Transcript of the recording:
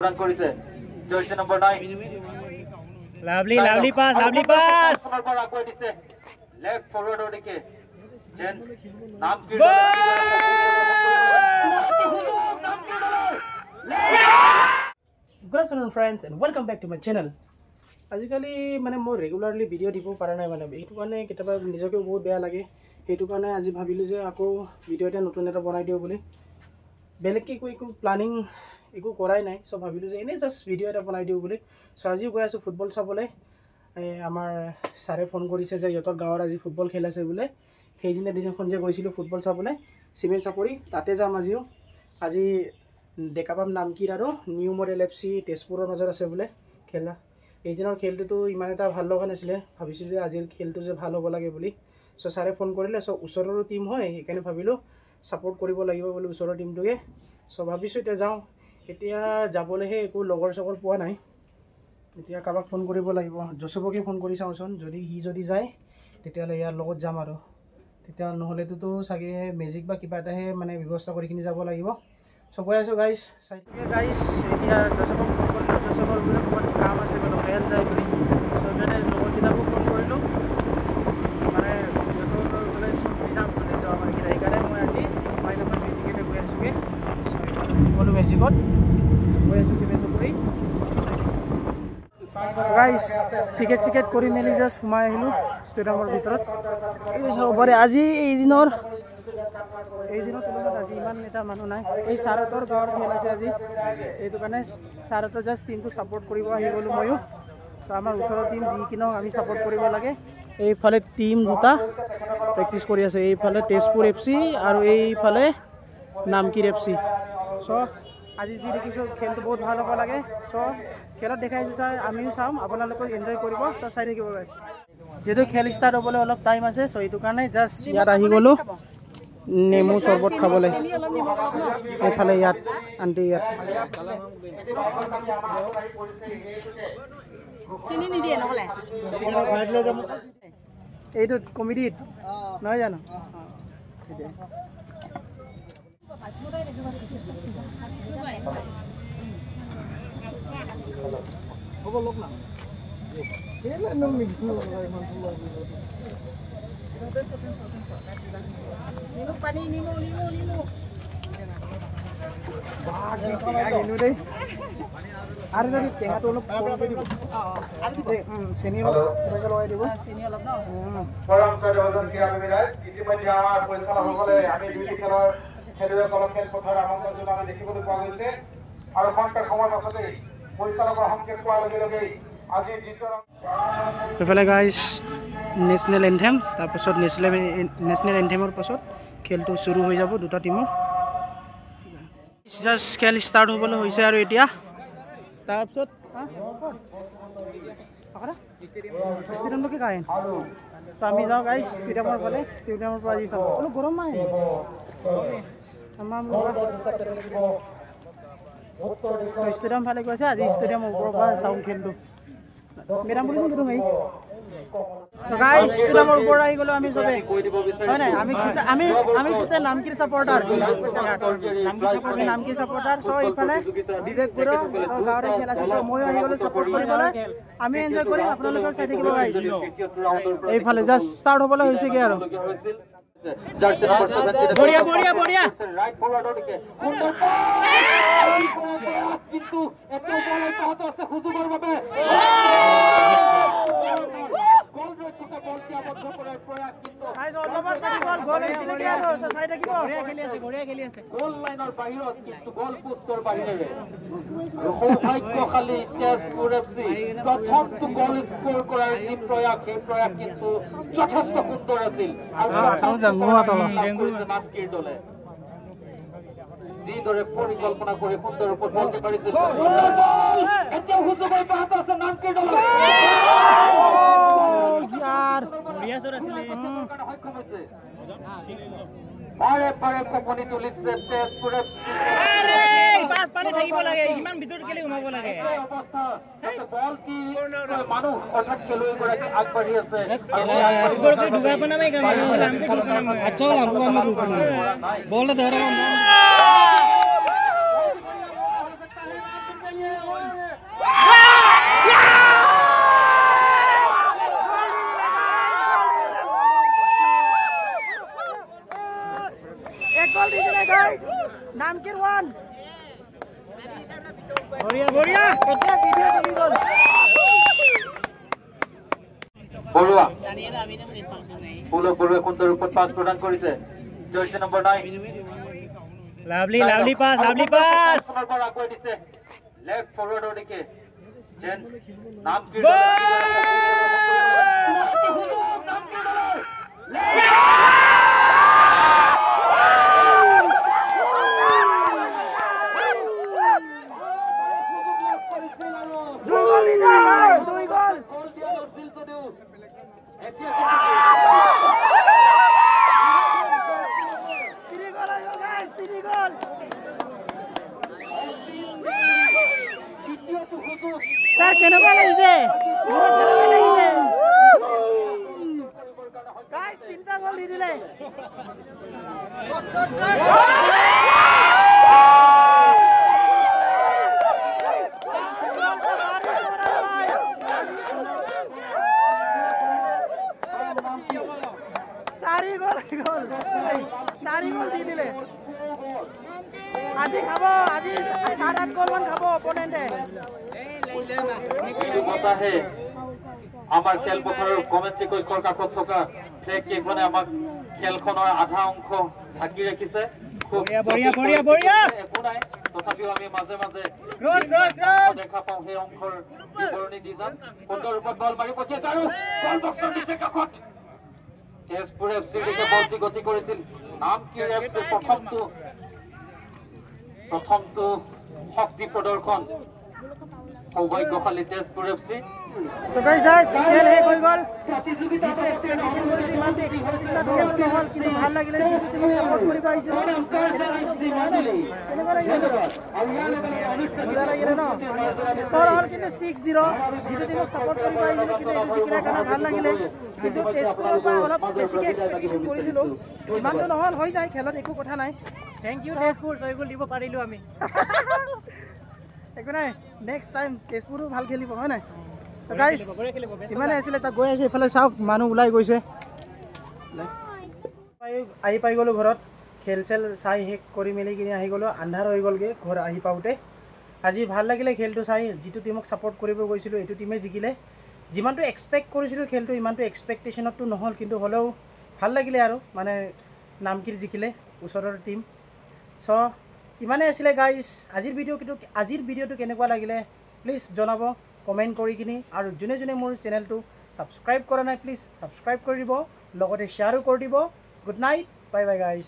run কৰিছে jersey number 9 lovely pass আগুৱাই দিছে left forward ওদিকে যেন নাম কি Good afternoon friends and welcome back to my channel. আজিকালি মানে মই ৰেগুলাৰলি ভিডিঅ' দিব পৰা নাই মানে এইটো কাৰণে কেতিয়াবা নিজকে বহুত বেয়া লাগে এইটো কাৰণে আজি ভাবিলোঁ যে আকৌ ভিডিঅ' এটা নতুন এটা বনাই দিওঁ বুলি বেলেগকৈ একো প্লানিং একো কৰাই নাই সব ভাবিলোঁ যে এনেই জাষ্ট ভিডিঅ' এটা বনাই দিওঁ বুলি চ' আজি গৈ আছোঁ ফুটবল চাবলৈ আমাৰ ছাৰে ফোন কৰিছে যে ইহঁতৰ গাঁৱৰ আজি ফুটবল খেল আছে বোলে দিনাখন যে গৈছিলোঁ ফুটবল চাবলৈ চিমেণ্ট চাপৰি তাতে যাম আজি ডেকাপাম নামকিৰ আৰু নিউ মডেল FC তেজপুৰৰ মাজত আছে বোলে খেলা এইদিনৰ খেলটোতো ইমান এটা ভাল লগা নাছিলে ভাবিছোঁ যে আজিৰ খেলটো যে ভাল হ'ব লাগে বুলি চ' ছাৰে ফোন কৰিলে চ' ওচৰৰো টিম হয় সেইকাৰণে ভাবিলোঁ ছাপোৰ্ট কৰিব লাগিব বুলি ওচৰৰ টিমটোকে চ' ভাবিছোঁ এতিয়া যাওঁ এতিয়া যাবলৈহে একো লগৰ চগৰ পোৱা নাই এতিয়া কাৰোবাক ফোন কৰিব লাগিব জোচেফকে ফোন কৰি চাওঁচোন যদি যায় তেতিয়াহ'লে ইয়াৰ লগত যাম আৰু তেতিয়া নহ'লেতো চাগে মেজিক বা কিবা এটাহে মানে ব্যৱস্থা কৰি কিনি যাব লাগিব চ' গৈ আছোঁ গাইজ এতিয়া জোচেফক ফোন কৰিলোঁ জোচেফৰ বোলে ক'ৰবাত কাম আছে বোলে খেল যায় বুলি চ' সেইকাৰণে লগৰকেইটাকো ফোন কৰিলোঁ মানে সিহঁতৰ বোলে চুটি যাম বুলি যোৱা মানুহকেইটা সেইকাৰণে মই আজি মাইলখন মেজিকতে গৈ আছোঁগৈ গ'লোঁ মেজিকত গৈ আছোঁ চিমেণ্ট চাপৰি গাইজ টিকেট কৰি মেলি জাষ্ট সোমাই আহিলোঁ ষ্টেডিয়ামৰ ভিতৰত এইটো চাব পাৰে আজি এইদিনৰ তুলনাত আজি ইমান এটা মানুহ নাই এই ছাৰহঁতৰ গাঁৱৰ খেল আছে আজি এইটো কাৰণে ছাৰহঁতৰ জাষ্ট টিমটোক ছাপোৰ্ট কৰিব আহি গ'লোঁ ময়ো চ' আমাৰ ওচৰৰ টিম যি কি নহওক আমি ছাপোৰ্ট কৰিব লাগে এইফালে টিম দুটা প্ৰেক্টিচ কৰি আছে এইফালে তেজপুৰ FC আৰু এইফালে নামকিৰ FC চ' আজি যি দেখিছোঁ খেলটো বহুত ভাল হ'ব লাগে চ' খেলত দেখাইছোঁ চাই আমিও চাম আপোনালোকে এনজয় কৰিব চ' চাই থাকিব গাইজ যিহেতু খেল ষ্টাৰ্ট হ'বলৈ অলপ টাইম আছে চ' এইটো কাৰণে জাষ্ট ইয়াত আহি গ'লোঁ নেমু চৰ্বত খাবলৈ এইফালে ইয়াত আণ্টি ইয়াত এইটো কমেডিত নহয় জানো হ'ব লগ না আৰু যদি টেঙাটো অলপ কমকৈ দিব চেনি লগাই দিব ইতিমধ্যে আমাৰ পৰিচালকসকলে আমি দুইটি খেলৰ খেলুৱৈসকলক খেলপথাৰ আমন্ত্ৰণ জনাই দেখিবলৈ পোৱা গৈছে আৰু ঘণ্টা সময়ৰ পাছতেই পৰিচালকৰ সংকেত পোৱাৰ লগে লগেই আজি এইফালে গাইজ নেশ্যনেল এন্থেম তাৰপাছত নেশ্যনেল এন্থেমৰ পাছত খেলটো চুৰু হৈ যাব দুটা টিমৰ জাষ্ট খেল ষ্টাৰ্ট হ'বলৈ হৈছে আৰু এতিয়া তাৰপিছত ষ্টেডিয়ামলৈকে গায় চ' আমি যাওঁ গাইজ ষ্টেডিয়ামৰ ফালে ষ্টেডিয়ামৰ পৰা আজি চাব অলপ গৰম নাই ষ্টেডিয়াম ফালে গৈছে আজি ষ্টেডিয়ামৰ ওপৰৰ পৰা চাওঁ খেলটো মেডাম বুলি কিন্তু তুমি গাইজ ষ্টেডিয়ামৰ ওপৰত আহি গ'লো আমি চবে হয় নাই আমি গোটেই নামকিৰ ছাপৰ্টাৰ চ' এইফালে বিবেকপুৰৰ গাঁৱৰে খেল আছে চ' ময়ো আহি গ'লোঁ ছাপৰ্ট কৰিবলৈ আমি এনজয় কৰিম আপোনালোকেও চাই থাকিব গাইজ এইফালে জাষ্ট ষ্টাৰ্ট হ'বলৈ হৈছেগৈ আৰু বঢ়িয়া ৰাইট ফৰৱাৰ্ডলৈকে কিন্তু এটা বল তাহত আছে সুযোগৰ বাবে গোল ৰক্ষকে বল দিয়া বন্ধ কৰাৰ প্ৰয়াস কিন্তু বঢ়িয়া খেলি আছে গোল লাইনৰ বাহিৰত কিন্তু গোল পোষ্টৰ বাহিৰেৰে সৌভাগ্যশালী তেজপুৰ FC প্ৰথমটো গোল স্ক'ৰ কৰাৰ যি প্ৰয়াস সেই প্ৰয়াস কিন্তু যথেষ্ট সুন্দৰ আছিল নামকিৰ দলে যিদৰে পৰিকল্পনা কৰি সুন্দৰ ওপৰত বলতে পাৰিছিল এতিয়া সুযোগ অব্যাহত আছে নামকিৰ দলে সক্ষম হৈছে বাৰে বাৰে কঁপনি তুলিছে তেজপুৰ FC অৱস্থা বলটি মানুহ অৰ্থাৎ খেলুৱৈগৰাকী আগবাঢ়ি আছে বল এক গোল দি দিলে গাইস নামকিৰ 1 বঢ়িয়া বঢ়িয়া এটা ভিডিও চলি গল বৰুৱা পুলক বৰুৱা কোনটোৰ ওপৰত পাছ প্ৰদান কৰিছে জাৰ্সি নম্বৰ 9 লাভলি পাস পৰা আগুৱাই দিছে লেফট ফৰৱাৰ্ডৰ দিকে যেন নাম কি Sir, kenapa লাগিছে? Guys, 3টা গোল দি দিলে। চাৰি গোল দি দিলে। আজি খাব, আজি 7-8 গোল মান খাব অপোনেন্টে। বতাহে আমাৰ খেলপথাৰৰ কমেণ্ট্ৰি কক্ষৰ কাষত থকা ফ্লেগ কেইখনে আমাক খেলখনৰ আধা অংশ ঢাকি ৰাখিছে বঢ়িয়া একো নাই তথাপিও আমি মাজে মাজে দেখা পাওঁ সেই অংশৰ বিৱৰণী দি যাম সুন্দৰ ৰূপত বল মাৰি পঠিয়াইছে আৰু গল বক্সৰ দিছে কাষত তেজপুৰ এফচিৰ দিকে বলটি গতি কৰিছিল নাম কি এফচিৰ প্ৰথমটো শক্তি প্ৰদৰ্শন সৌভাগ্যশালী তেজপুৰ এফচি So guys, খেল শেষ হৈ গ'ল প্ৰতিযোগিতা এক্সপেক্টেশন কৰিছো ইমানটো এক্সপেক্টেশন খেল নহল কিন্তু ভাল লাগিলে যিটো তুমি সাপোৰ্ট কৰিব আহিছো স্কোৰ হ'ল কিন্তু 6-0 যিটো তুমি সাপোৰ্ট কৰিব আহিছিলো কিন্তু এইটো জিকিলা কাৰণে ভাল লাগিলে কিন্তু তেজপুৰৰ পৰা অলপ বেছিকে এক্সপেক্টেশন কৰিছিলো ইমানটো নহল হৈ যায় খেলত একো কথা নাই থ্যাংক ইউ তেজপুৰ জয়গোল দিব পাৰিলো আমি একো নাই নেক্সট টাইম তেজপুৰো ভাল খেলিব হয় নাই গাইস ইমানে আছিলে তা গৈ আছে ইফালে চাওক মানুহ ওলাই গৈছে আহি পাই গলো ঘৰত খেল চেল চাই শেষ কৰি মেলি কিনে আহি গলো আন্ধাৰ হৈ গলগে ঘৰ আহি পাওঁতে আজি ভাল লাগিলে খেলটো চাই যিটো টিমক সাপোৰ্ট কৰিব গৈছিলো এইটো টিমে জিকিলে যিমানটো এক্সপেক্ট কৰিছিলো খেলটো ইমানটো এক্সপেক্টেশনটো নহল কিন্তু হলেও ভাল লাগিলে আৰু মানে নামকিৰ জিকিলে ওচৰৰ টিম সো ইমানে আছিলে গাইস আজিৰ ভিডিওটো কেনেকুৱা লাগিলে প্লিজ জনাব কমেন্ট কৰি কিনি আৰু জুনে জুনে মোৰ চেনেলটো সাবস্ক্ৰাইব কৰা নাই প্লিজ সাবস্ক্ৰাইব কৰি দিব লগতে শ্বেয়াৰো কৰি দিব good night bye bye guys